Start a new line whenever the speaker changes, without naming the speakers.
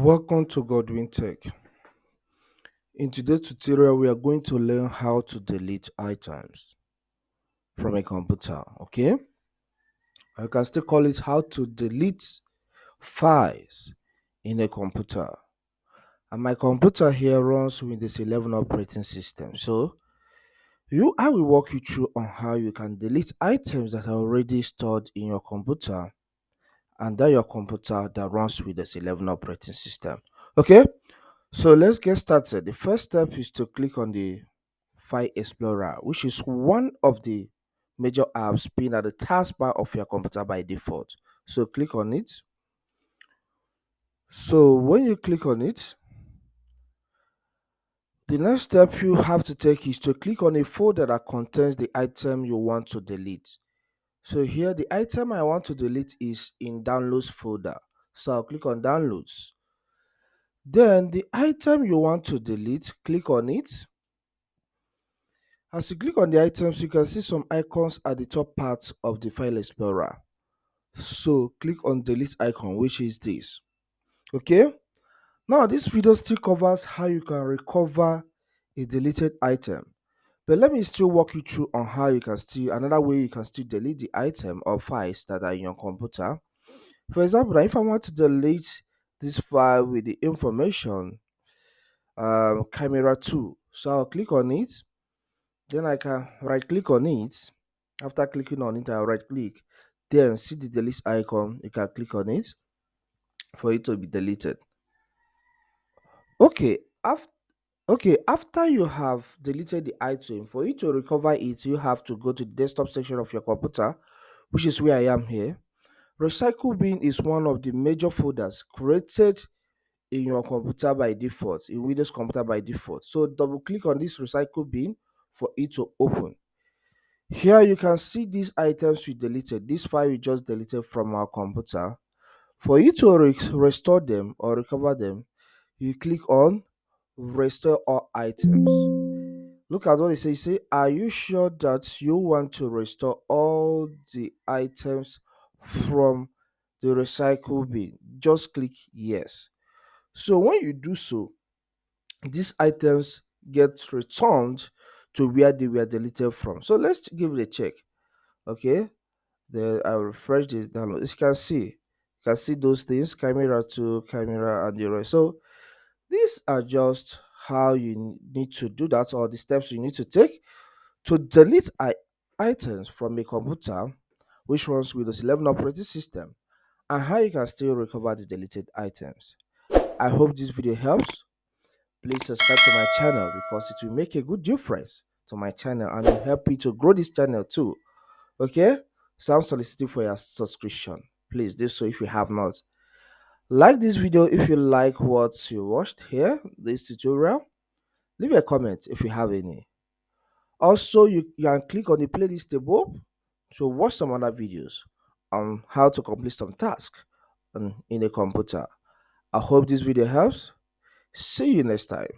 Welcome to Godwin Tech. In today's tutorial, we are going to learn how to delete items from a computer. Okay, I can still call it how to delete files in a computer. And my computer here runs Windows 11 operating system. So I will walk you through on how you can delete items that are already stored in your computer and that your computer that runs Windows 11 operating system. Okay. So let's get started. The first step is to click on the File Explorer, which is one of the major apps being at the taskbar of your computer by default. So click on it. So when you click on it, the next step you have to take is to click on a folder that contains the item you want to delete. So here the item I want to delete is in Downloads folder. So I'll click on Downloads. Then the item you want to delete, click on it. As you click on the items, you can see some icons at the top part of the File Explorer. So click on delete icon, which is this. Okay. Now this video still covers how you can recover a deleted item. But let me still walk you through on how you can still, another way you can still delete the item or files that are in your computer. For example, if I want to delete this file with the information camera 2, so I'll click on it. Then I can right click on it. After clicking on it, I'll right click. Then see the delete icon. You can click on it for it to be deleted. Okay, after you have deleted the item, for you to recover it, you have to go to the desktop section of your computer, which is where I am here. Recycle bin is one of the major folders created in your computer by default, in Windows computer by default. So double click on this recycle bin for it to open. Here you can see these items we deleted, this file we just deleted from our computer. For you to restore them or recover them, you click on restore all items. Look at what it says. Say, are you sure that you want to restore all the items from the recycle bin? Just click yes. So when you do so, these items get returned to where they were deleted from. So let's give it a check. Okay, then I'll refresh the download. As you can see those things, camera 2, camera, and the rest. So these are just how you need to do that, or the steps you need to take to delete items from a computer which runs Windows 11 operating system, and how you can still recover the deleted items. I hope this video helps. Please subscribe to my channel because it will make a good difference to my channel and will help me to grow this channel too. Okay, so I'm soliciting for your subscription. Please do so if you have not. Like this video if you like what you watched here, this tutorial. Leave a comment if you have any. Also, you can click on the playlist above to watch some other videos on how to complete some tasks in a computer. I hope this video helps. See you next time.